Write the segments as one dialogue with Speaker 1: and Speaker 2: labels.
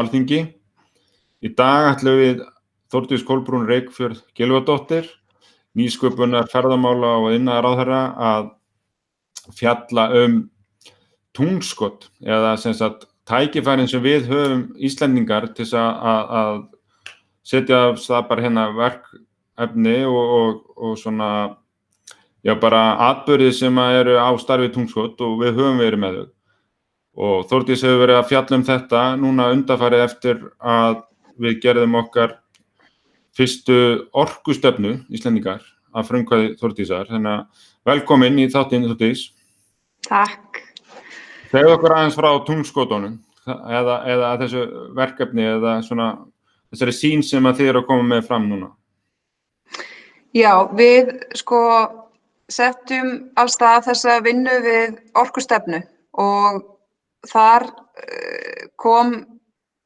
Speaker 1: Alþingi. Í dag ætlum við Þórdís Kolbrún Reykfjörð Gylfadóttir, nýsköpunar, ferðamála og iðnaðarráðherra að fjalla tungskot eða sem sagt tækifærin sem við höfum Íslendingar til að setja af stað bara hérna verkefni og svona bara atburði sem eru á starfi tungskot og við höfum verið með þau. Og Þórdís hefur verið að fjalla þetta núna undanfarið eftir að við gerðum okkar fyrstu orkustefnu Íslendingar að frumkvæði Þórdísar. Þannig að velkomin í þáttinn, Þórdís.
Speaker 2: Takk.
Speaker 1: Segðu okkur aðeins frá tungskotunum eða þessu verkefni eða svona þessari sýn sem að þið eru að koma með fram núna.
Speaker 2: Já, við settum af stað þessa vinnu við orkustefnu og þar kom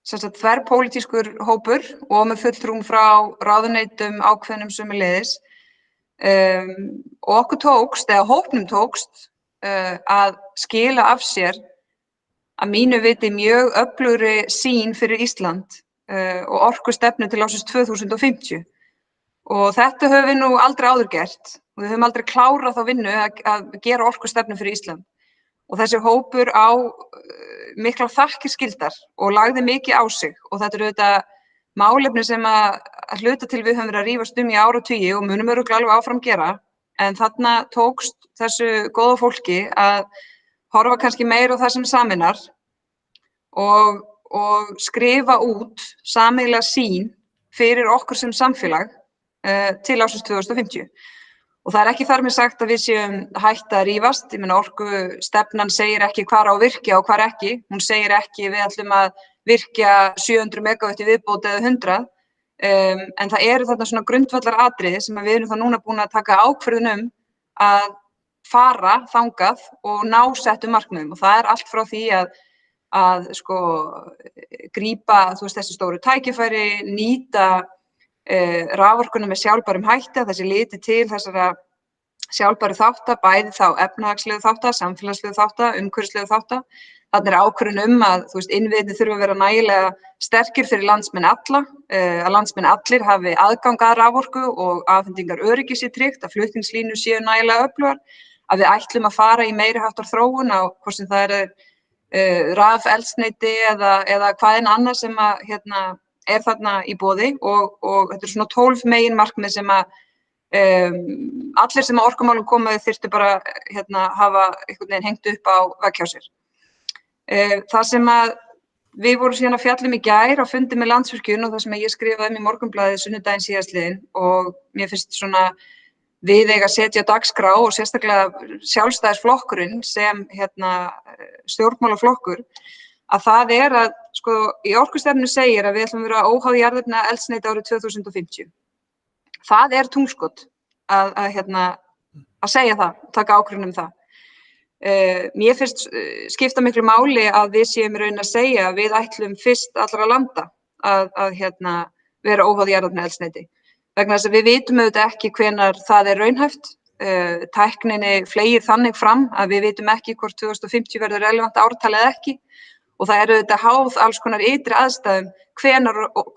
Speaker 2: þverpólitískur hópur og með fulltrúum frá ráðuneytum ákveðnum sömuleiðis. Og okkur tókst, eða hópnum tókst, að skila af sér að mínu viti mjög öflugri sýn fyrir Ísland og orkustefnu til ársins 2050. Og þetta höfum við nú aldrei áður gert og við höfum aldrei klárað þá vinnu að gera orkustefnu fyrir Ísland. Og þessi hópur á miklar þakkir skildar og lagði mikið á sig og þetta eru auðvitað málefni sem að hluta til við höfum verið að rífast í áratugi og munum örugglega alveg áfram gera, en þarna tókst þessu góða fólki að horfa kannski meira á það sem sameinar og skrifa út sameiginlega sýn fyrir okkur sem samfélag til ársins 2050. Og það er ekki þar með sagt að við séum hætt að rífast. Ég meina orkustefnan segir ekki hvar á að virkja og hvar ekki. Hún segir ekki við ætlum að virkja 700 megavatt í viðbót eða 100. En það eru þarna svona grundvallar atriði sem við erum þá núna búin að taka ákvörðun að fara þangað og ná settum markmiðum. Og það er allt frá því að grípa þessi stóru tækifæri, nýta raforkuna með sjálfbærum hætti, að þessi liti til þessara sjálfbæru þátta, bæði þá efnahagslegu þátta, samfélagslegu þátta, umhverfislegu þátta. Þarna er ákvörðun að innviðirnir þurfa að vera nægilega sterkir fyrir landsmenn alla, að landsmenn allir hafi aðgang að raforku og afhendingar öryggi sé tryggt, að flutningslínur séu nægilega öflugar, að við ætlum að fara í meiri háttar þróun á hvort sem það rafeldsneyti eða hvað en annað sem er þarna í boði og þetta svona 12 meginmarkmið sem allir sem að orkumálum komaði þyrftu bara hafa einhvern veginn hengt upp á vegg hjá sér. Það sem að við vorum síðan að fjalla í gær á fundi með Landsvirkjun og það sem ég skrifaði í Morgunblaðið sunnudaginn síðastliðinn og mér finnst svona við eiga að setja á dagskrá og sérstaklega Sjálfstæðisflokkurinn sem stjórnmálaflokkur, að það er að í orkustefnu segir að við ætlum að vera óháð jarðefnaeldsneyti árið 2050. Það er tungskot að segja það, taka ákvörðun það. Mér finnst skipta miklu máli að við séum í raun að segja að við ætlum fyrst allra landa að vera óháð jarðefnaeldsneyti. Vegna þess að við vitum auðvitað ekki hvenær það er raunhæft. Tækninni fleygir þannig fram að við vitum ekki hvort 2050 verður relevant ártal eða ekki. Og það eru auðvitað háð alls konar ytri aðstæðum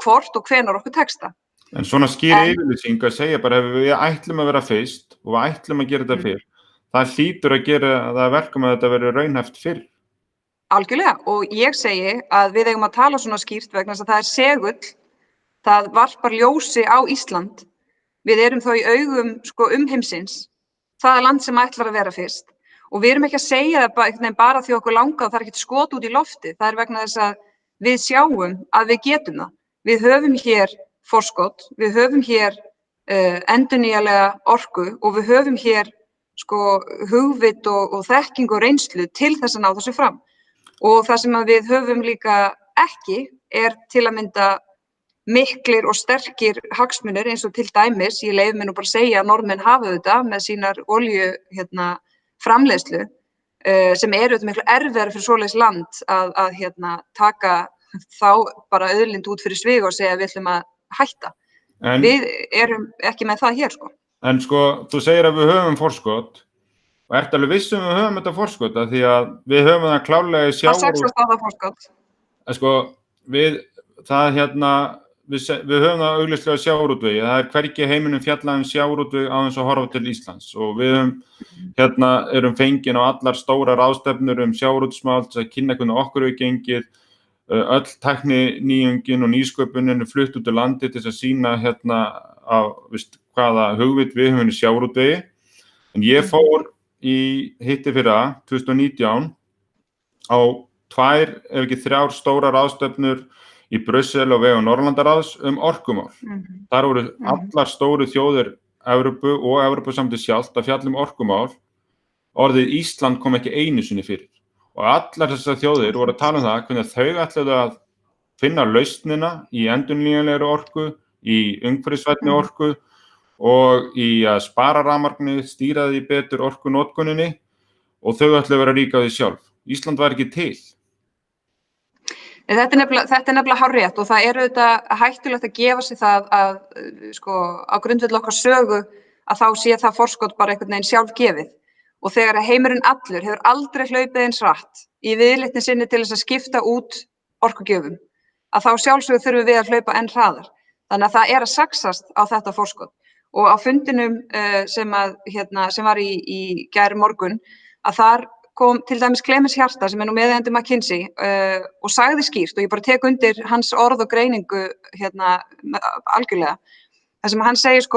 Speaker 2: hvort og hvenær okkur tekst það.
Speaker 1: En svona skýr yfirlýsing að segja bara ef við ætlum að vera fyrst og við ætlum að gera þetta fyrr, það hlýtur að gera það verkum að þetta verður raunhæft fyrr.
Speaker 2: Algjörlega, og ég segi að við eigum að tala svona skýrt vegna þess að það er segull, það varpar ljósi á Ísland. Við erum þá í augum umheimsins, það land sem ætlar að vera fyrst. Og við erum ekki að segja það bara því okkur langað og það er ekkert skot út í lofti. Það er vegna þess að við sjáum að við getum það. Við höfum hér forskot, við höfum hér endurnýjanlega orku og við höfum hér hugvit og þekkingu og reynslu til þess að ná þessu fram. Og það sem að við höfum líka ekki er til að mynda miklir og sterkir hagsmunir eins og til dæmis, ég leyfi mér nú bara að segja að Norðmenn hafa þetta með sínar olíu framleiðslu sem eru auðvitað miklu erfiðara fyrir svoleiðis land að taka þá bara auðlind út fyrir svig og segja að við ætlum að hætta. Við erum ekki með það hér
Speaker 1: En þú segir að við höfum forskot og ert alveg viss við höfum þetta forskot af því að við höfum það klárlega í sjávarútvegi.
Speaker 2: Það 6 staða forskot.
Speaker 1: við höfum það augljóslega sjávarútvegi. Það hvergi í heiminum fjallað sjávarútveg á þess að horfa til Íslands og við erum fengin á allar stórar ráðstefnur sjávarútvegsmál til að kynna hvernig okkur hefur gengið. Öll tækninýjungin og nýsköpunin flutt út úr landi til að sýna hvaða hugvit við höfum í sjávarútvegi. En ég fór í hittifyrra 2019 á 2 ef ekki 3 stórar ráðstefnur í Brussel og vegum Norðurlandaráðs orkumál. Þar voru allar stóru þjóðir Evrópu og Evrópusambandið sjálft að fjalla orkumál. Orðið Ísland kom ekki einu sinni fyrir. Og allar þessar þjóðir voru að tala það hvernig þau ætluðu að finna lausnina í endurnýjanlegri orku, í umhverfisvænni orku og í að spara rafmagni, stýra því betur orkunotkuninni og þau ætluðu að vera rík á því sjálf. Ísland var ekki til.
Speaker 2: Þetta er nefnilega hárrétt og það auðvitað hættulegt að gefa sig það að á grundvelli okkar sögu að þá sé það forskot bara einhvern veginn sjálfgefið. Og þegar heimurinn allur hefur aldrei hlaupið eins hratt í viðleitni sinni til þess að skipta út orkugjöfum, að þá sjálfsögðu þurfum við að hlaupa enn hraðar. Þannig að það að saxast á þetta forskot. Og á fundinum sem var í gær morgun, að þar kom til dæmis Clemens Hjartar sem nú meðeigandi McKinsey og sagði skýrt, og ég bara tek undir hans orð og greiningu algjörlega. Það sem hann segir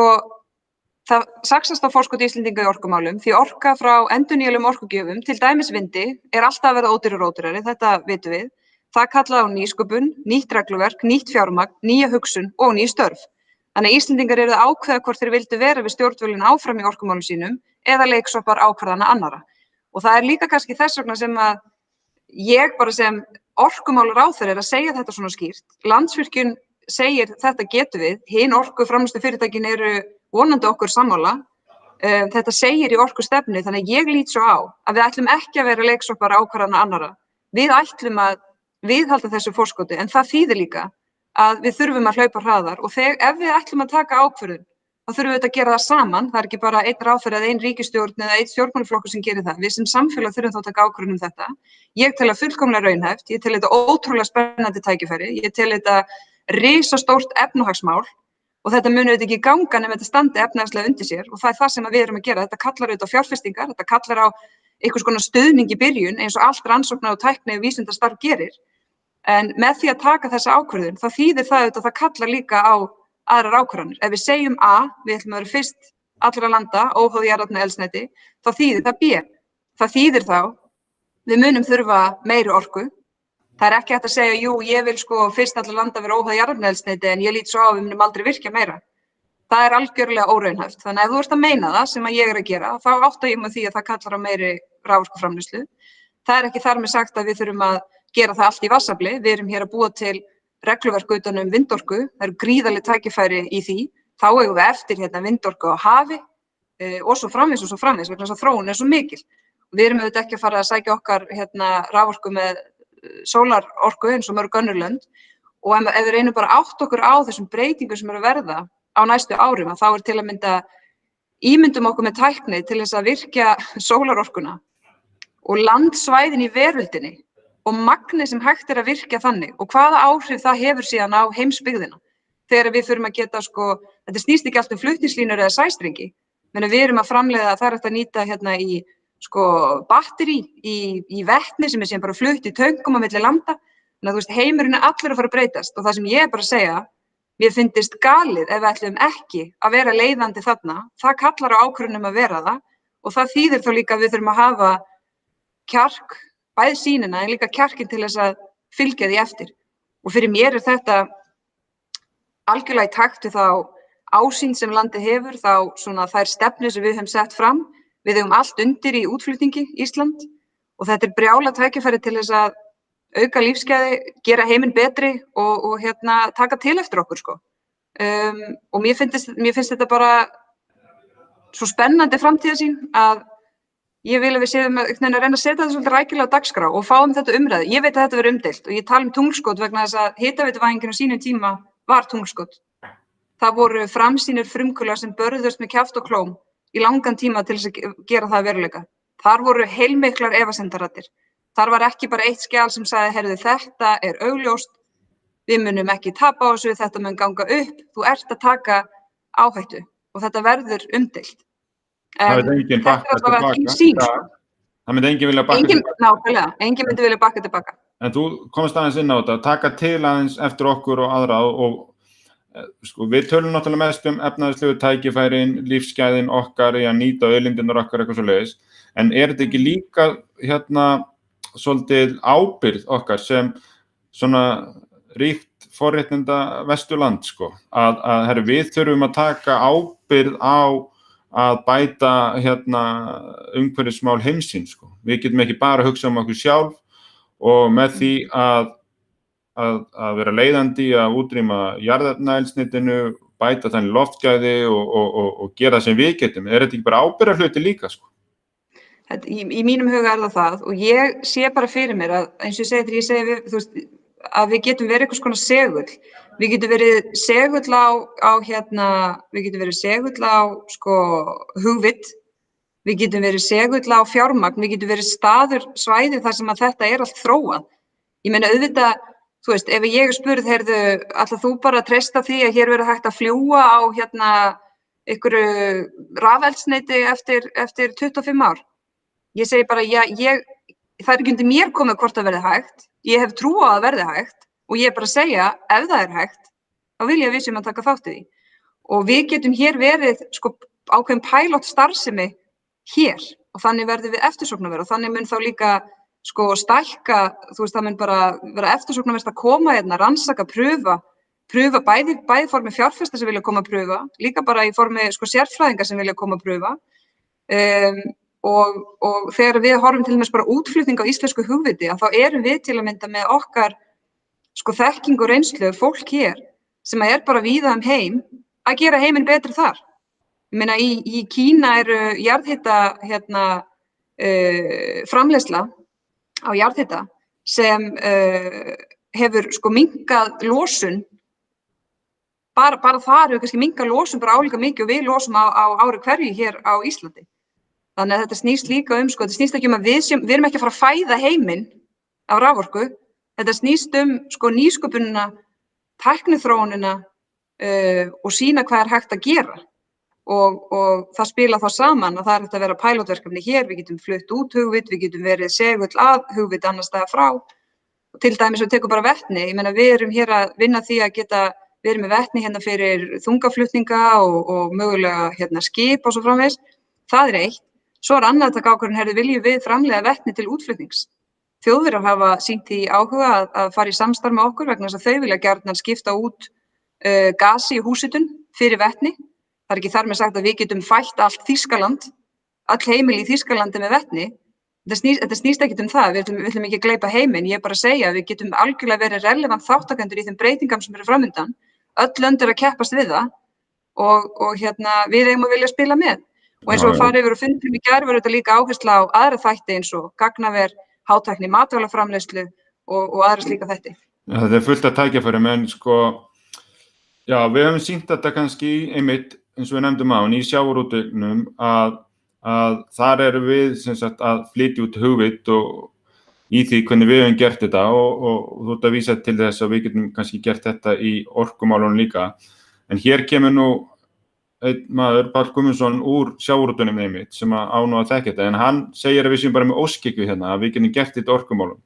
Speaker 2: það saxast á forskot Íslendinga í orkumálum því orka frá endurnýjanlegum orkugjöfum, til dæmis vindi, alltaf að verða ódýrari, þetta vitum við. Það kallaði á nýsköpun, nýtt regluverk, nýtt fjármagn, nýja hugsun og ný störf. Þannig að Íslendingar eru að ákveða hvort þeir vildu vera við stjórnvölinn áfram í orkumálum sínum eða leiksoppar ákvarðana annarra. Og það líka kannski þess vegna sem að ég bara sem orkumálaráðherra að segja þetta svona skýrt. Landsvirkjun segir þetta getum við, hin orkuframleiðslufyrirtækin eru vonandi okkur sammála. Þetta segir í orkustefnu, þannig að ég lít svo á að við ætlum ekki að vera leiksoppar ákvarðana annarra. Við ætlum að viðhalda þessu forskoti, en það þýðir líka að við þurfum að hlaupa hraðar og ef við ætlum að taka ákvörðun, þá þurfum við að gera það saman. Það ekki bara einn ráðherra eða einn ríkisstjórn eða einn stjórnmálaflokkur sem gerir það. Við sem samfélag þurfum þá að taka ákvörðun þetta. Ég tel það fullkomlega raunhæft, ég tel þetta ótrúlega spennandi tækifæri, ég tel þetta risastórt efnahagsmál og þetta muni auðvitað ekki ganga nema þetta standi efnahagslega undir sér og það það sem við erum að gera. Þetta kallar auðvitað á fjárfestingar, þetta kallar á einhvers konar stuðning í byrjun eins og allt rannsóknar og tækni og vísindastarf gerir. En með því að taka þessa ákvörðun, þá þýðir það auðvitað að það kallar líka á aðrar ákvarðanir. Ef við segjum A, við ætlum að vera fyrst allra landa, óháð jarðefnaeldsneyti, þá þýðir það B. Það þýðir þá, við munum þurfa meiri orku. Það ekki hægt að segja, jú, ég vil fyrst allra landa vera óháð jarðefnaeldsneyti en ég lít svo á við munum aldrei virkja meira. Það algjörlega óraunhæft. Þannig að ef þú ert að meina það sem að ég að gera, þá átta ég mig því að það kallar á meiri raforkuframleiðslu. Það ekki þar með sagt að við þurfum að gera það allt í vatnsafli. Við erum hér að búa til regluverk utan vindorku. Það eru gríðarleg tækifæri í því. Þá eigum við eftir vindorku á hafi og svo framvegis vegna þess að þróun svo mikil. Við erum auðvitað ekki að fara að sækja okkar raforku með sólarorku eins og mörg önnur lönd. Og ef við reynum bara átt okkur á þessum breytingum sem eru að verða á næstu árum, þá til að mynda ímyndum okkur með tækni til þess að virkja sólarorkuna og landsvæðin í veröldinni og magni sem hægt að virkja þannig og hvaða áhrif það hefur síðan á heimsbyggðina. Þegar við förum að geta, þetta snýst ekki allt flutningslínur eða sæstrengi, menn við erum að framleiða, það hægt að nýta í batteri, í vetni sem síðan bara flutt í töngum á milli landa. Þannig að heimurinn allur að fara að breytast og það sem ég bara að segja, mér finnst galið ef við ætlum ekki að vera leiðandi þarna. Það kallar á ákvörðun að vera það og það þýðir þá líka að við þurfum að hafa kjark, bæði sýnina en líka kjarkinn til þess að fylgja því eftir. Og fyrir mér þetta algjörlega í takt við þá ásýn sem landið hefur, þá þær stefnur sem við höfum sett fram. Við eigum allt undir í útflutningi Ísland og þetta brjálað tækifæri til þess að auka lífsgæði, gera heiminn betri og taka til eftir okkur og mér finnst þetta bara svo spennandi framtíðarsýn að ég vil að við séum að reyna að setja þetta svolítið rækilega á dagskrá og fáum þetta umræðu. Ég veit að þetta verður umdeilt og ég tala tunglskot vegna þess að hitaveituvæðingin á sínum tíma var tunglskot. Það voru framsýnir frumkvöðlar sem börðust með kjaft og klóm í langan tíma til þess að gera það að veruleika. Þar voru heilmiklar efasemdarraddir. Þar var ekki bara eitt skjal sem sagði, heyrðu, þetta augljóst, við munum ekki tapa á þessu, þetta mun ganga upp, þú ert að taka áhættu og þetta verður umdeilt.
Speaker 1: Það veit enginn bakka tilbaka. Það myndi enginn vilja bakka tilbaka.
Speaker 2: Nákvæmlega, enginn myndi vilja bakka tilbaka.
Speaker 1: En þú komst aðeins inn á þetta, taka til aðeins eftir okkur og aðra og sko, við tölum náttúrulega mest efnahagslegu tækifærin, lífsgæðin okkar í að nýta auðlindirnar okkar eitthvað svoleiðis, en þetta ekki líka svolítið ábyrgð okkar sem svona ríkt forréttinda Vesturland sko, að við þurfum að taka ábyrgð á að bæta umhverfismál heimsins sko. Við getum ekki bara að hugsa okkur sjálf og með því að vera leiðandi að útrýma jarðefnaeldsneytinu, bæta þannig loftgæði og gera það sem við getum. Þetta ekki bara ábyrgðarhluti líka sko?
Speaker 2: Í mínum huga það og ég sé bara fyrir mér að eins og ég segi þú veist, að við getum verið einhvers konar segull. Við getum verið segull við getum verið segull á sko hugvit, við getum verið segull á fjármagn, við getum verið staður svæði þar sem að þetta allt þróað. Ég meina auðvitað, þú veist, ef ég spurð, heyrðu, ætlar þú bara að treysta því að hér verður hægt að fljúga á einhverju rafeldsneyti eftir 25 ár? Ég segi bara, það ekki undir mér komið hvort það verði hægt. Ég hef trú á að verði hægt og ég bara að segja, ef það hægt, þá vil ég að við séum að taka þátt í því. Og við getum hér verið sko ákveðin pilot starfsemi hér og þannig verðum við eftirsóknarverð og þannig mun þá líka sko stækka, þú veist, það mun bara vera eftirsóknarverð að koma rannsaka, prufa bæði formi fjárfesta sem vilja koma að prufa, líka bara í formi sko sérfræðinga sem vilja koma að prufa. Og þegar við horfum til dæmis bara útflutning á íslensku hugviti, þá erum við til að mynda með okkar sko þekking og reynslu fólk hér sem bara víða heim að gera heiminn betri þar. Ég meina í Kína jarðhita framleiðsla á jarðhita sem hefur sko minnkað losun, bara þar hefur kannski minnkað losun bara álíka mikið og við losum á ári hverju hér á Íslandi. Þannig að þetta snýst líka sko, þetta snýst ekki að við erum ekki að fara að fæða heiminn af raforku, þetta snýst sko nýsköpunina, tækniþróunina og sýna hvað hægt að gera. Og það spila þá saman að það hægt að vera pilotverkefni hér, við getum flutt út hugvit, við getum verið segull að hugvit annars staðar frá. Og til dæmis við tekum bara vetni, ég meina við erum hér að vinna því að geta verið með vetni fyrir þungaflutninga og mögulega skip og svo framvegis. Það eitt. Svo annað að taka ákvörðun, viljum við framleiða vetni til útflutnings. Þjóðverjar hafa sýnt í áhuga að fara í samstarf með okkur vegna þess að þau vilja gjarnan skipta út gasi í húshitun fyrir vetni. Það ekki þar með sagt að við getum fætt allt Þýskaland, öll heimili í Þýskalandi með vetni. Þetta snýst ekkert það, við ætlum ekki að gleypa heiminn, ég bara að segja að við getum algjörlega verið relevant þáttakendur í þeim breytingum sem framundan. Öll lönd að keppast við það og við eigum að vilja spila með. Og eins og að fara yfir og fundum í gær var þetta líka áhersla á aðra þætti eins og gagnaver, hátækni, matvælaframleiðslu og aðra slíka þætti.
Speaker 1: Ja, þetta fullt að tækifærum en sko, já, við höfum sýnt þetta kannski einmitt eins og við nefndum á í sjávarútveginum að þar erum við sem sagt að flytja út hugvit og í því hvernig við höfum gert þetta og þú ert að vísa til þess að við getum kannski gert þetta í orkumálunum líka. En hér kemur nú einn maður, Páll Guðmundsson úr sjávarútveginum einmitt sem á nú að þekka þetta en hann segir að við séum bara með óskikju hérna að við getum gert þetta orkumálum.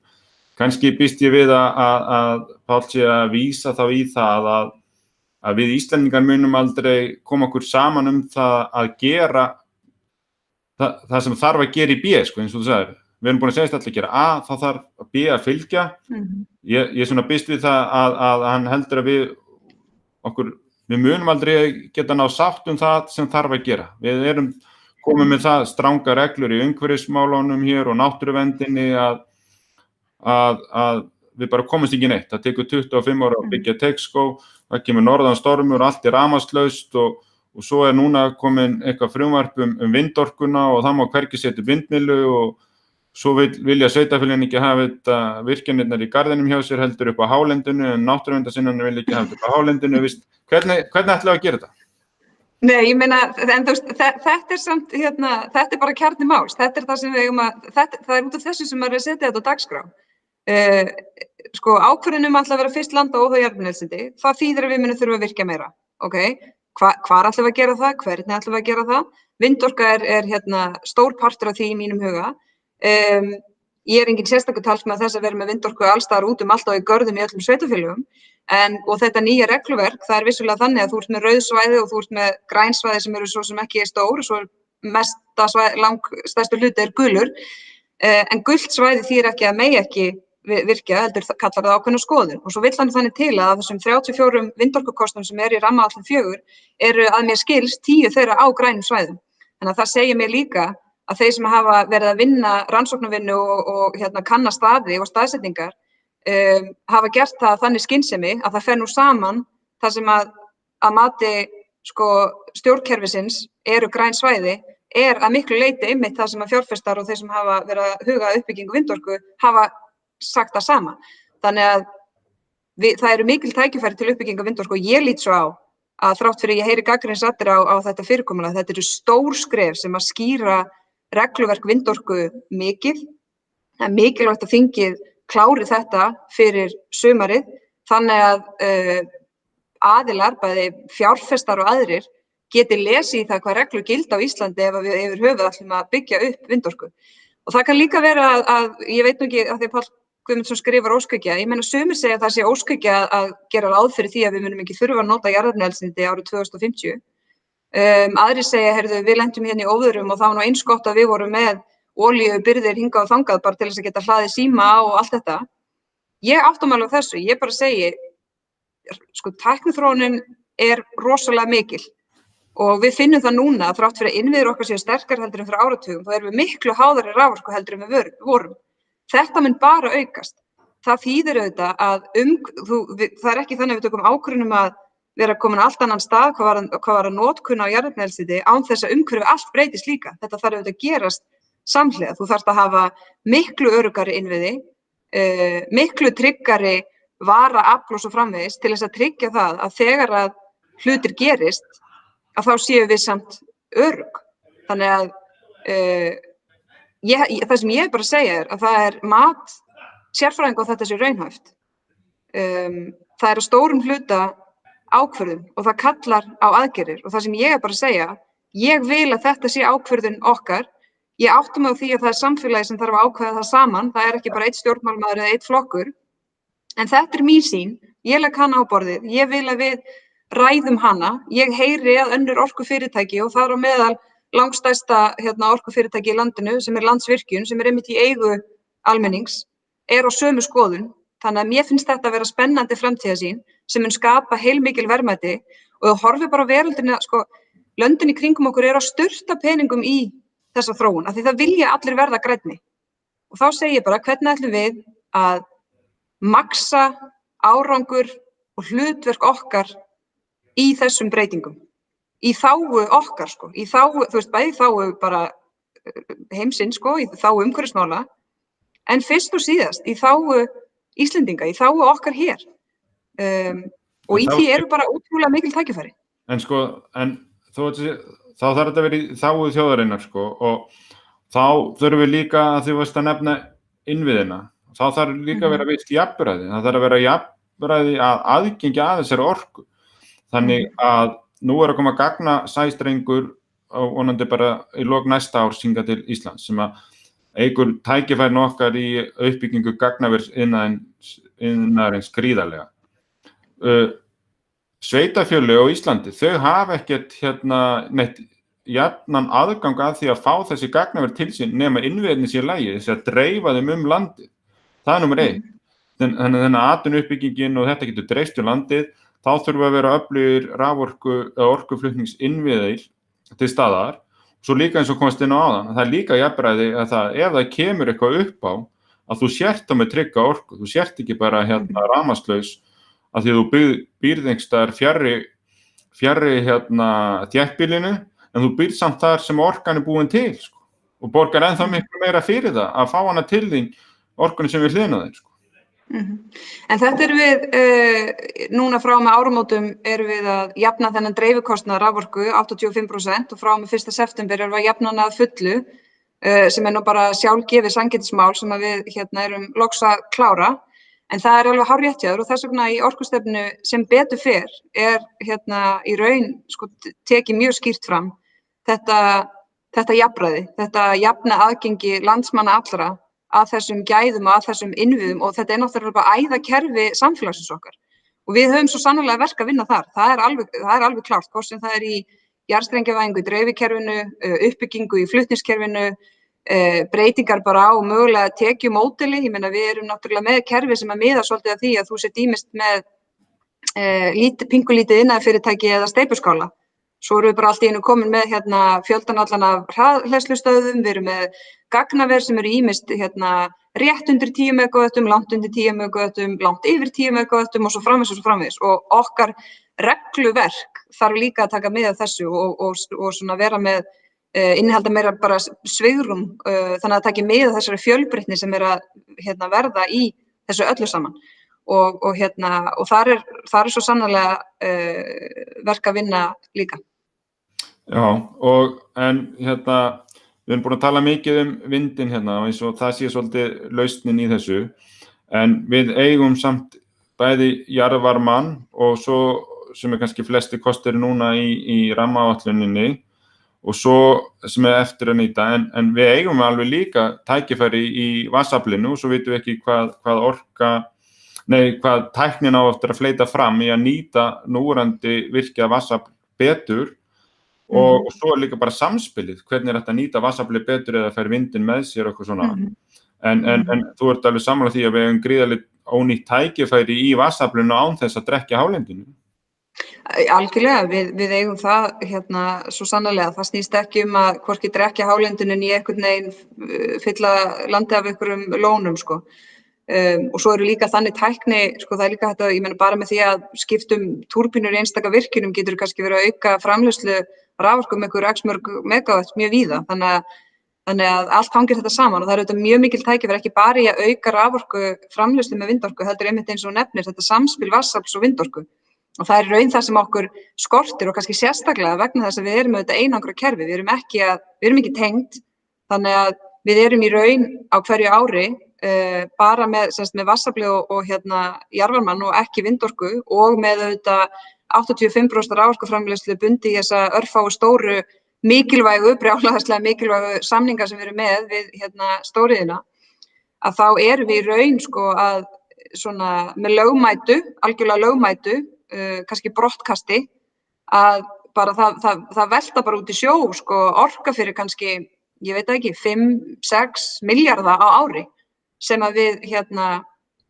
Speaker 1: Kannski býst ég við að Páll sé að vísa þá í það að við Íslendingar munum aldrei koma okkur saman það að gera það sem þarf að gera í B, sko, eins og þú sagðir. Við erum búin að segja alltaf að gera A, þá þarf B að fylgja. Ég svona býst við það að hann heldur að við munum aldrei geta ná sátt það sem þarf að gera. Við erum komið með það stranga reglur í umhverfismálunum hér og náttúruverndinni að við bara komumst ekki neitt. Það tekur 25 ára að byggja Texco, það kemur norðan stormur, allt rafmagnslaust og svo núna komin eitthvað frumvarp vindorkuna og það má hvergi setja vindmyllu og svo vilja sveitarfélögin ekki hafa þetta virkjanirnar í garðinum hjá sér heldur upp á hálendinu en náttúruverndarsinnarnir vilja ekki hafa þetta upp á hálendinu. Hvernig ætlum við að gera þetta?
Speaker 2: Nei, ég meina, en þú veist, þetta samt, þetta bara kjarni máls. Þetta það sem við eigum það út af þessu sem maður er að setja þetta á dagskrá. sko ákvörðun alltaf að vera fyrst landa óháð jarðefnaeldsneyti, það þýðir að við munum þurfa að virkja meira, ok? Hvar ætlum við að gera það? Hvernig ætlum við að gera það? Vindorka er stór partur af því í mínum huga. Ég er engin sérstakur talsmaður þess að vera með vindorku alls staðar út allt og í görðum í öllum sveitarfélögum. Og þetta nýja regluverk, það er vissulega þannig að þú ert með rauð svæði og þú ert með græn svæði sem eru svo sem ekki stór, svo langstærstu hluti gulur. En gult svæði þýðir ekki að megi ekki virkja, heldur kallar það ákveðna skoðun. Og svo vill hann þannig til að þessum 34 vindorkukostum sem í rammaáætlun 4 eru að mér skilst 10 þeirra á grænum svæðum. Þannig að það segir mér líka að þeir sem hafa verið að vinna rannsóknarvinnu og kanna staði og staðsetningar hafa gert það þannig skynsemi að það fer nú saman það sem að mati stjórnkerfisins eru græn svæði að miklu leyti einmitt það sem að fjárfestar og þeir sem hafa verið að huga að uppbyggingu vindorku hafa sagt það sama. Þannig að það eru mikil tækifæri til uppbyggingu vindorku og ég lít svo á að þrátt fyrir ég heyri gagnrýnisraddir á þetta fyrirkomulag, þetta eru stór skref sem að skýra regluverk vindorku mikið. Það er mikilvægt að þingið klári þetta fyrir sumarið þannig að aðilar, bæði fjárfestar og aðrir, geti lesið í það hvað reglur gilda á Íslandi ef við yfir höfuð ætlum að byggja upp vindorku. Og það kann líka vera að ég veit nú ekki að því Páll Guðmundsson skrifar óskhyggja, ég meina sumir segja að það sé óskhyggja að gera ráð fyrir því að við munum ekki þurfa að nota jarðefnaeldsneyti árið 2050. Aðrir segja, heyrðu, við lentum hérna í óveðrum og það var nú eins gott að við vorum með olíubirgðir hingað og þangað bara til þess að geta hlaðið síma og allt þetta. Ég átta mig alveg á þessu, ég bara segi, tækniþróunin rosalega mikil og við finnum það núna að þrátt fyrir að innviðir okkar séu sterkar heldur en fyrir áratugum, þá erum við miklu háðari raforku heldur en við vorum. Þetta mun bara aukast. Það þýðir auðvitað að það er ekki þannig að við tökum ákvörðun að vera komin á allt annan stað hvað var að notkun á jarðefnaeldsneyti án þess að umhverfið allt breytist líka. Þetta þarf auðvitað að gerast samhliða. Þú þarft að hafa miklu öruggari innviði, miklu tryggari varaafl og svo framvegis til þess að tryggja það að þegar að hlutir gerist að þá séum við samt örugg. Þannig að það sem ég bara að segja að það er mat sérfræðinga og þetta sé raunhæft. Það er að stórum hluta ákvörðun og það kallar á aðgerðir og það sem ég bara að segja, ég vil að þetta sé ákvörðun okkar. Ég átta mig á því að það er samfélagi sem þarf að ákveða það saman, það er ekki bara einn stjórnmálamaður eða einn flokkur. En þetta mín sýn, ég legg hana á borðið, ég vil að við ræðum hana, ég heyri að önnur orkufyrirtæki og þar á meðal langstærsta orkufyrirtæki í landinu sem Landsvirkjun, sem einmitt í eigu almennings, á sömu skoðun. Þannig að mér finnst þetta að vera spennandi framtíðarsýn sem mun skapa heilmikil verðmæti og þú horfir bara á veröldina, löndin í kringum okkur að sturta peningum í þessa þróun, af því það vilja allir verða grænni. Og þá segi ég bara, hvernig ætlum við að maksa árangur og hlutverk okkar í þessum breytingum? Í þágu okkar, í þágu, bæði í þágu bara heimsins, í þágu umhverfismála, en fyrst og síðast í þágu Íslendinga, í þágu okkar hér. Og í því eru bara ótrúlega mikil tækifæri.
Speaker 1: En þá þarf þetta að vera í þágu þjóðarinnar, og þá þurfum við líka að þú veist að nefna innviðina. Þá þarf líka að vera virt jafnræði. Það þarf að vera jafnræði að aðgengi að þessari orku. Þannig að nú að koma gagnasæstrengur og vonandi bara í lok næsta árs hingað til Íslands sem að eykur tækifærin okkar í uppbyggingu gagnavers iðnaðarins gríðarlega. Sveitarfélög á Íslandi, þau hafa ekkert neitt jafnan aðgang að því að fá þessi gagnaver til sín nema innviðirnir sé í lagi, þess að dreifa þeim landið. Það er númer 1. Þannig að atvinnuuppbyggingin og þetta getur dreifst landið, þá þurfa að vera öflugir raforku eða orkuflutningsinnviðir til staðar. Svo líka eins og komast inn á áðan, það er líka jafnræði að ef það kemur eitthvað upp á, að þú sért á með trygga orku, þú sért ekki bara rafmagnslaus að því að þú býrð einhverstaðar fjarri þéttbýlinu, en þú býrð samt þar sem orkan er búin til, og borgar ennþá miklu meira fyrir það að fá hana til þín orkunni sem við hliðina þeir.
Speaker 2: En þetta við, núna frá með áramótum við að jafna þennan dreifikostnað raforku 85% og frá með 1. september við að jafna hana að fullu, sem nú bara sjálfgefið sanngirnismál sem að við erum loks að klára. En það alveg hárrétt hjá þér og þess vegna í orkustefnu sem betur fer í raun sko tekið mjög skýrt fram þetta jafnræði, þetta jafna aðgengi landsmanna allra að þessum gæðum og að þessum innviðum og þetta náttúrulega bara æðakerfi samfélagsins okkar. Og við höfum svo sannarlega verk að vinna þar. Það er alveg klárt, hvort sem það í jarðstrengjavæðingu í dreifikerfinu, uppbyggingu í flutningskerfinu, breytingar bara á mögulega tekjumódeli. Ég meina við erum náttúrulega með kerfi sem að miða svolítið að því að þú sért ýmist með pingulítið iðnaðarfyrirtæki eða steypuskála. Svo erum við bara allt í einu komin með fjöldan allan af hraðhleðslustöðvum, við erum með gagnaver sem eru ýmist rétt undir 10 megavöttum, langt undir 10 megavöttum, langt yfir 10 megavöttum og svo framvegis. Og okkar regluverk þarf líka að taka mið af þessu og svona vera með innihalda meira bara svigrúm, þannig að það taki mið af þessari fjölbreytni sem að verða í þessu öllu saman. Og þar er svo sannarlega verk að vinna líka.
Speaker 1: Já, en við erum búin að tala mikið vindinn eins og það sé svolítið lausnin í þessu, en við eigum samt bæði jarðvarmann og svo sem kannski flesti kostir núna í rammaáætluninni og svo sem eftir að nýta, en við eigum alveg líka tækifæri í vatnsaflinu og svo vitum við ekki hvað tæknin á eftir að fleyta fram í að nýta núverandi virkjað vatnsafl betur og svo líka bara samspilið, hvernig þetta að nýta vatnsaflið betur eða fær vindinn með sér og eitthvað svona. En þú ert alveg sammála því að við eigum gríðarlega ónýtt tækifæri í vatnsaflinu án þess að drekkja hálendinu.
Speaker 2: Algjörlega, við eigum það svo sannarlega. Það snýst ekki að hvorki drekkja hálendinu né einhvern veginn fylla landið af einhverjum lónum, sko. Og svo eru líka þannig tækni, sko, það líka þetta, ég meina bara með því að skiptum túrbínur í einstaka virkjunum getur kannski verið að auka framleiðslu raforku með einhver x mörg megavatt mjög víða, þannig að allt hangir þetta saman og það auðvitað mjög mikil tækifæri ekki bara í að auka raforku framleiðslu með vindorku, heldur einmitt eins og nefnir þetta samspil vatnsafls og vindorku. Og það raun það sem okkur skortir og kannski sérstaklega vegna þess að við erum auðvitað einangra kerfi, við erum ekki tengd, þannig að við erum í raun á hverju ári bara með vatnsafli og jarðvarmann og ekki vindorku og með auðvitað 85% raforkuframleiðslu bundið í þessa örfáu stóru mikilvægu, brjálæðislega mikilvægu samningar sem við erum með við stóriðina, að þá erum við í raun sko að svona með lögmætu, algjörlega lögmætu, kannski brottkasti, að bara það velta bara út í sjó sko orka fyrir kannski, ég veit ekki, 5-6 milljarða á ári sem að við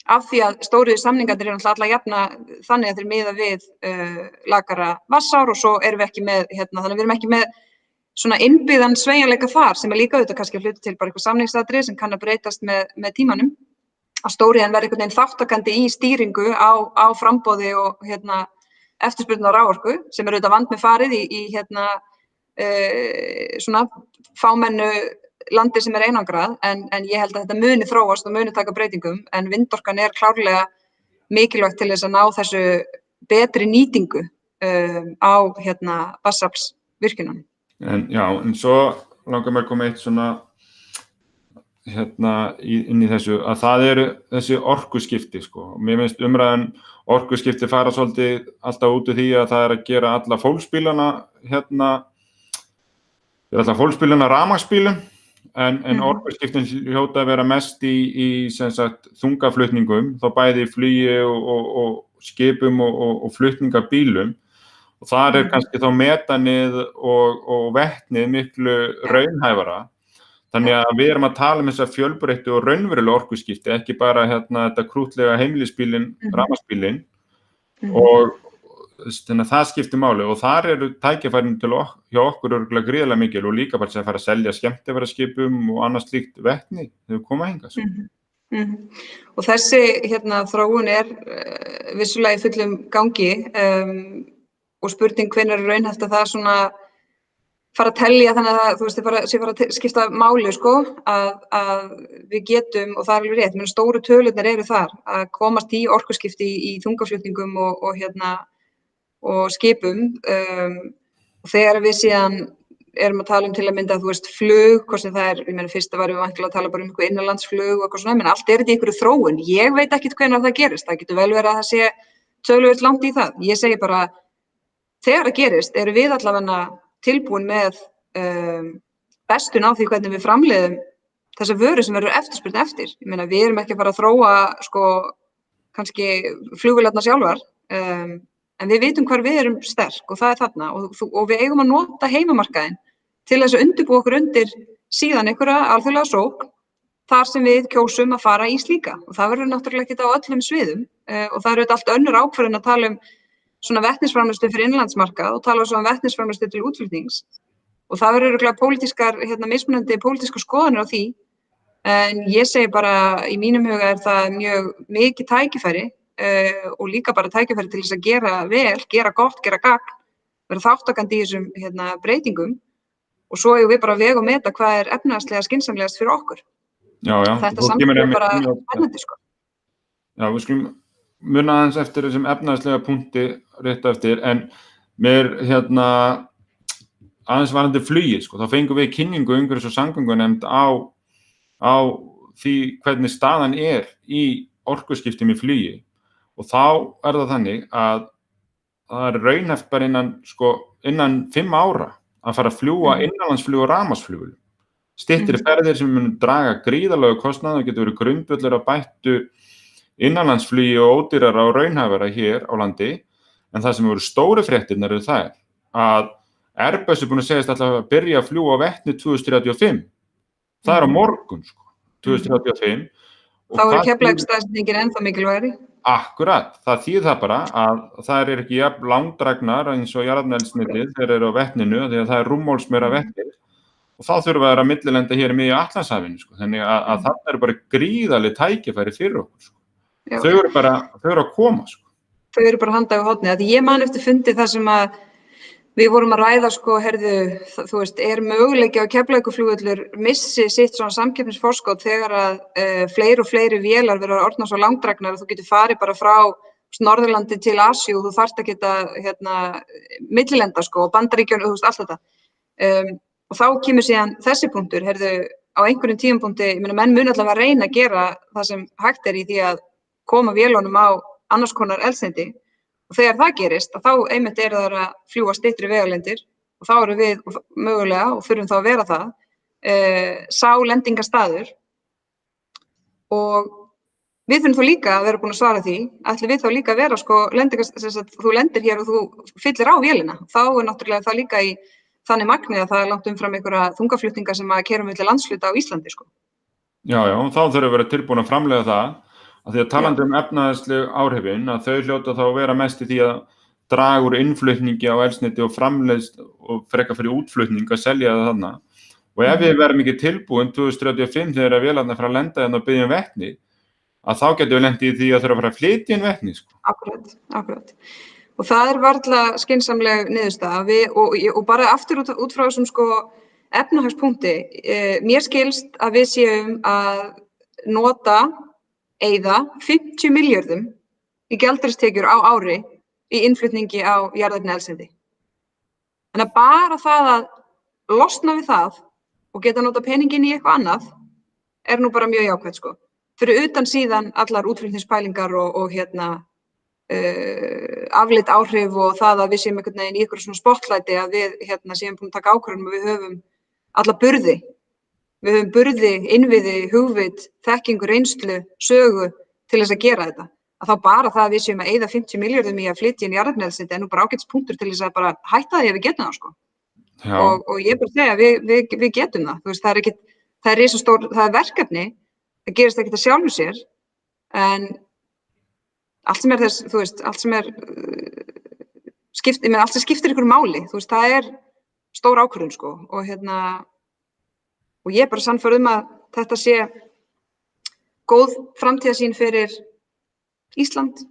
Speaker 2: af því að stóriðu samningarnir eru alltaf jafna þannig að þeir miða við lakara vatnsár og svo erum við ekki með, þannig að við erum ekki með svona innbyggðan sveigjanleika þar sem líka auðvitað kannski að hluta til bara eitthvað samningsatriði sem kann að breytast með tímanum, að stóriðan verði einhvern veginn þáttakandi í stýringu á framboði og eftirspurn á raforku sem auðvitað vandmeðfarið í svona fámennu landi sem einangrað, en ég held að þetta muni þróast og muni taka breytingum, en vindorkan klárlega mikilvægt til þess að ná þessu betri nýtingu á vatnsaflsvirkjunum.
Speaker 1: En svo langar mér að koma eitt svona inn í þessu, að það eru þessi orkuskipti, sko. Mér finnst umræðan orkuskipti fara svolítið alltaf út úr því að það að gera alla fólksbílana rafmagnsbílum, en orkuskiptin hljóta að vera mest í sem sagt þungaflutningum, þá bæði flugi og skipum og flutningabílum, og þar kannski þá metanið og vetnið miklu raunhæfara. Þannig að við erum að tala þessa fjölbreyttu og raunverulega orkuskipti, ekki bara þetta krútlega heimilisbílinn, rafmagnsbílinn, og þannig að það skiptir máli og þar eru tækifærin hjá okkur örugglega gríðarlega mikil og líka bara að fara að selja skemmtiferðaskipum og annað slíkt vetni þegar koma hingað.
Speaker 2: Og þessi þróun vissulega í fullum gangi og spurning hvenær raunhæft að það svona fara að telja þannig að þú veist þið fara að skipta máli sko að við getum, og það alveg rétt, menn stóru tölurnar eru þar að komast í orkuskipti í þungaflutningum og skipum og þegar við síðan erum að tala til að mynda, þú veist, flug, hvort sem það ég meina, fyrst varum við vantilega að tala bara einhver innanlandsflug og eitthvað svona, menn allt þetta í einhverju þróun. Ég veit ekkert hvenær það gerist, það getur vel verið að það sé töluvert langt í það. Ég segi bara, þegar það gerist, erum við allavega tilbúin með bestun á því hvernig við framleiðum þessa vöru sem verður eftirspurn eftir. Ég meina, við erum ekki að fara að þróa, sko, kannski flugvélarnar sjálfar, en við vitum hvar við erum sterk og það þarna og við eigum að nota heimamarkaðinn til þess að undirbúa okkur undir síðan einhverja alþjóðlega sókn þar sem við kjósum að fara í slíka og það verður náttúrulega ekki á öllum sviðum og það eru allt önnur ákvörðun að tala svona vetnisframleiðslu fyrir innlandsmarkað og tala svo vetnisframleiðslu til útflutnings og það verður örugglega pólitískar, mismunandi pólitískar skoðanir á því en ég segi bara í mínum huga það mjög mikið tækifæri og líka bara tækifæri til þess að gera vel, gera gott, gera gagn, vera þátttakandi í þessum breytingum og svo eigum við bara að vega og meta hvað efnahagslega skynsamlegast fyrir okkur.
Speaker 1: Já.
Speaker 2: Þetta samtíð bara spennandi, sko.
Speaker 1: Já, við skulum muna aðeins eftir þessum efnahagslega punkti rétt eftir, en mér aðeins varandi flugi, sko, þá fengum við kynningu umhverfis- og samgöngunefnd á því hvernig staðan í orkuskiptum í flugi. Og þá það þannig að það raunhæft bara innan 5 ára að fara að fljúga innanlandsflug og rafmagnsflugvél. Styttri ferðir sem mun draga gríðarlega kostnað og getur verið grundvöllur að bættu innanlandsflugi og ódýrara og raunhæfara hér á landi. En það sem eru stóru fréttirnar það að Airbus búin að segjast alltaf að byrja að fljúga á vetni 2035. Það á morgun, sko, 2035.
Speaker 2: Þá Keflavíkurstaðsetningin ennþá mikilvægari.
Speaker 1: Akkurat, það þýðir það bara að það ekki jafn langdragnar eins og jarðefnaeldsneytið þegar eru á vetninu því að það rúmmálsmeira vetnið og þá þurfa að millilenda hér í miðju Atlantshafinu, sko. Þannig að það bara gríðarleg tækifæri fyrir okkur, sko. Þau eru að koma, sko. Þau
Speaker 2: eru bara handa á horni. Ég man eftir fundi þar sem að við vorum að ræða, sko, þú veist, möguleiki á Keflavíkurflugvöllur missi sitt svona samkeppnisforskot þegar að fleiri og fleiri vélar verða orðnar svo langdragnar að þú getur farið bara frá Norðurlandi til Asíu og þú þarft að geta millilenda, sko, og Bandaríkjunum, þú veist, allt þetta. Og þá kemur síðan þessi punktur, á einhverjum tímapunkti, ég meina, menn muni allavega að reyna að gera það sem hægt í því að koma vélunum á annars konar eldsneyti. Og þegar það gerist, þá einmitt það að fljúga styttri vegalengdir og þá erum við mögulega og þurfum þá að vera það, sá lendingarstaður og við þurfum þá líka að vera búin að svara því, ætlum við þá líka að vera, sko, þú lendir hér og þú fyllir á vélina. Þá náttúrulega það líka í þannig magni að það langt umfram einhverja þungaflutninga sem að keyra milli landshluta á Íslandi, sko.
Speaker 1: Já, þá þurfum við að vera tilbúin að framleiða það. Að því að talandi efnahagsleg áhrifin að þau hljóta þá að vera mest í því að draga úr innflutningi á eldsneyti og framleiðst og frekar fyrir útflutning að selja það þarna. Og ef við verðum ekki tilbúin 2035 þegar vélarnar fara að lenda og biðja vetni, að þá getum við lent í því að þurfa að fara að flytja inn vetni, sko.
Speaker 2: Akkurat. Og það varla skynsamleg niðurstaða og bara aftur út frá þessum, sko, efnahagspunkti, mér skilst að við séum að eyða 50 milljörðum í gjaldeyristekjur á ári í innflutningi á jarðefnaeldsneyti. Þannig að bara það að losna við það og geta nota peningin í eitthvað annað nú bara mjög jákvætt, sko. Fyrir utan síðan allar útflutningspælingar og afleidd áhrif og það að við séum einhvern veginn í ykkur svona spotlighti að við séum búin að taka ákvörðun og við höfum alla burði. Við höfum burði, innviði, hugvit, þekkingu, reynslu, sögu til þess að gera þetta. Að þá bara það að við séum að eyða 50 milljörðum í að flytja inn jarðefnaeldsneyti nú bara ágætis punktur til þess að bara hætta því að við getum það, sko. Og ég bara segja að við getum það. Þú veist, það er verkefni, það gerist ekkert að sjálfu sér, en allt sem þess, þú veist, allt sem skiptir ykkur máli, þú veist, það stór ákvörðun, sko, og ég bara sannfærð að þetta sé góð framtíðarsýn fyrir Ísland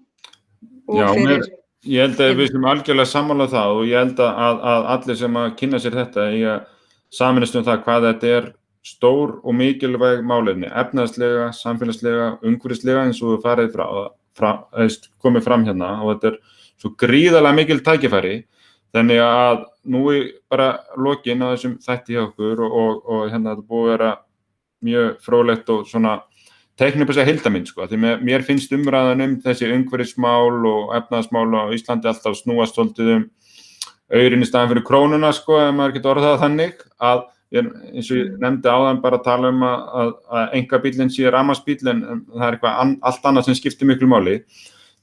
Speaker 2: og fyrir...
Speaker 1: Ég held að við sem algjörlega sammála það og ég held að allir sem að kynna sér þetta í að sameinast það hvað þetta stór og mikilvæg málefni, efnahagslega, samfélagslega, umhverfislega eins og við komið fram hérna og þetta svo gríðarlega mikil tækifæri Þannig að nú bara lokin á þessum þætti hjá okkur og hérna þetta búið að vera mjög fróðlegt og svona teikna upp þessa heildarmynd sko, því mér finnst umræðan þessi umhverfismál og efnahagsmál á Íslandi alltaf snúast svolítið aurinn í staðinn fyrir krónuna sko, ef maður getur orðað það þannig, að eins og ég nefndi áðan bara að tala að einkabíllinn sé rafmagnsbíll en það er eitthvað allt annað sem skiptir miklu máli.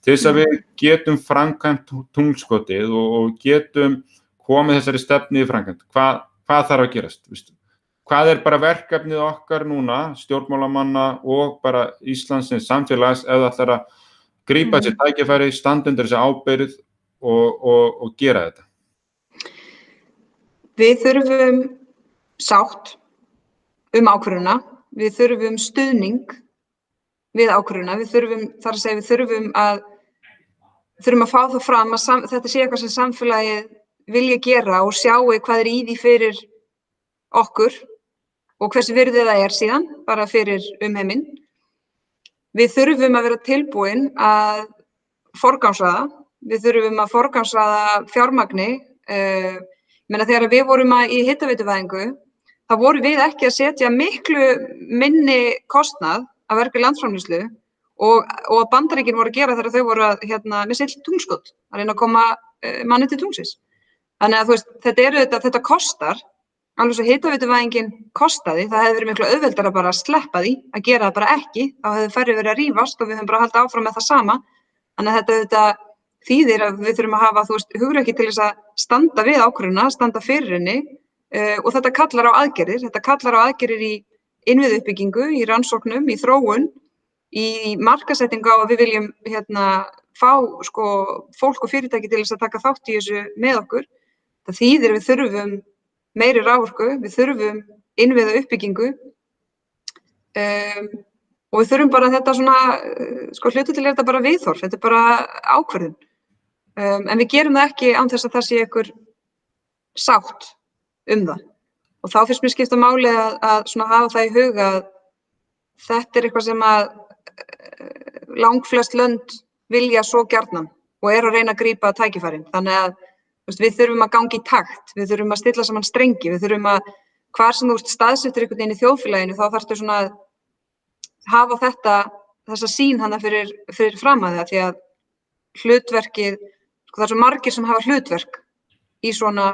Speaker 1: Til þess að við getum framkvæmt tunglskotið og getum komið þessari stefnu í framkvæmt, hvað þarf að gerast? Hvað bara verkefnið okkar núna, stjórnmálamanna og bara Íslandsins samfélags, ef það ætlar að grípa sér tækifæri, standa undir þessi ábyrgð og gera þetta?
Speaker 2: Við þurfum sátt ákvörðunina, við þurfum stuðning við ákvörðunina, við þurfum að fá það fram að þetta sé eitthvað sem samfélagið vilja gera og sjáu hvað í því fyrir okkur og hversu virði það síðan, bara fyrir umheiminn. Við þurfum að vera tilbúin að forgangsraða, við þurfum að forgangsraða fjármagni. Þegar við vorum í hitaveituvæðingu, þá vorum við ekki að setja miklu minni kostnað af vergri landsframleiðslu og Bandaríkin voru að gera þegar þau voru með sitt tungskot, að reyna að koma manni til tungsins. Þannig að þetta kostar, alveg svo hitaveituvæðingin kostaði, það hefði verið miklu auðveldara bara að sleppa því, að gera það bara ekki, þá hefði færri verið að rífast og við höfum bara haldið áfram með það sama. Þannig að þetta þýðir að við þurfum að hafa hugrekki til þess að standa við ákvörðunina, standa fyrir henni og þetta kallar á aðgerðir. Þetta kallar á aðgerðir í innviðauppbyggingu, í rannsóknum, í þróun, í markaðssetningu á að við viljum fá fólk og fyrirtæki til þess að taka þátt í þessu með okkur. Það þýðir við þurfum meiri raforku, við þurfum innviðauppbyggingu og við þurfum bara þetta hluti til þetta bara viðhorf, þetta bara ákvörðun. En við gerum það ekki án þess að það sé einhver sátt það. Og þá finnst mér skipta máli að hafa það í huga að þetta eitthvað sem að langflest lönd vilja svo gjarnan og að reyna að grípa tækifærin. Þannig að við þurfum að ganga í takt, við þurfum að stilla saman strengi, við þurfum að hvar sem þú staðsettur einhvern veginn í þjóðfélaginu þá þarftu að hafa þessa sýn hana fyrir fram að það, því að hlutverkið, það er svo margir sem hafa hlutverk í svona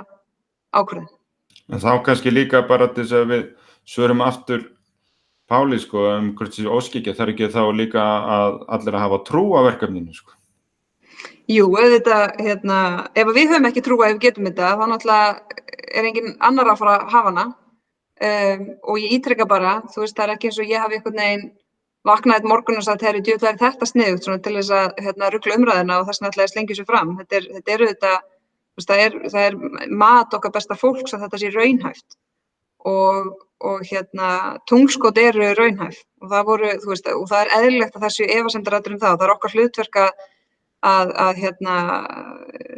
Speaker 2: ákvörðun.
Speaker 1: En þá kannski líka bara til þess að við svörum aftur Páli hvort þessi óskikja þarf ekki þá líka að allir að hafa trú á verkefninu
Speaker 2: Jú, ef við höfum ekki trú að við getum þetta, þá náttúrulega engin annar að fara að hafa hana og ég ítreka bara, það er ekki eins og ég hafi einhvern veginn vaknað eitt morgun og sagt, djöfull væri þetta sniðugt til þess að rugla umræðuna og þess vegna ætlaði að slengja þessu fram. Það er mat okkar besta fólks að þetta sé raunhæft og tungskot eru raunhæf og það er eðlilegt að það séu efasemdaratriði það. Það er okkar hlutverk að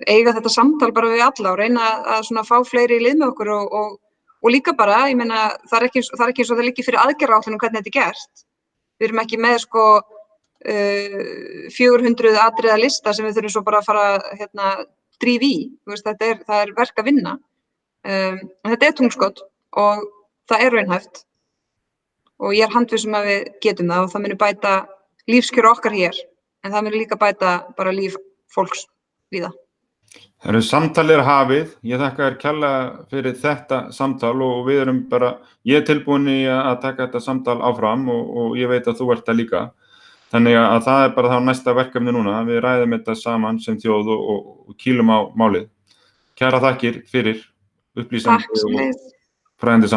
Speaker 2: eiga þetta samtal bara við alla og reyna að fá fleiri í lið með okkur og líka bara, það er ekki eins og það liggi fyrir aðgerðaáætlun hvernig þetta er gert. Við erum ekki með 400 atriða lista sem við þurfum svo bara að fara drífa í. Það er verk að vinna. Þetta er tungskot og það er raunhæft og ég er handviss að við getum það og það muni bæta lífskjör okkar hér en það muni líka bæta bara líf fólks víða.
Speaker 1: Samtalið hafið. Ég þakka þér kærlega fyrir þetta samtal og við erum bara, ég er tilbúin í að taka þetta samtal áfram og ég veit að þú ert það líka. Þannig að það er bara þá næsta verkefni núna. Við ræðum þetta saman sem þjóð og kýlum á málið. Kæra þakkir fyrir upplýsandi og fræðandi samtal.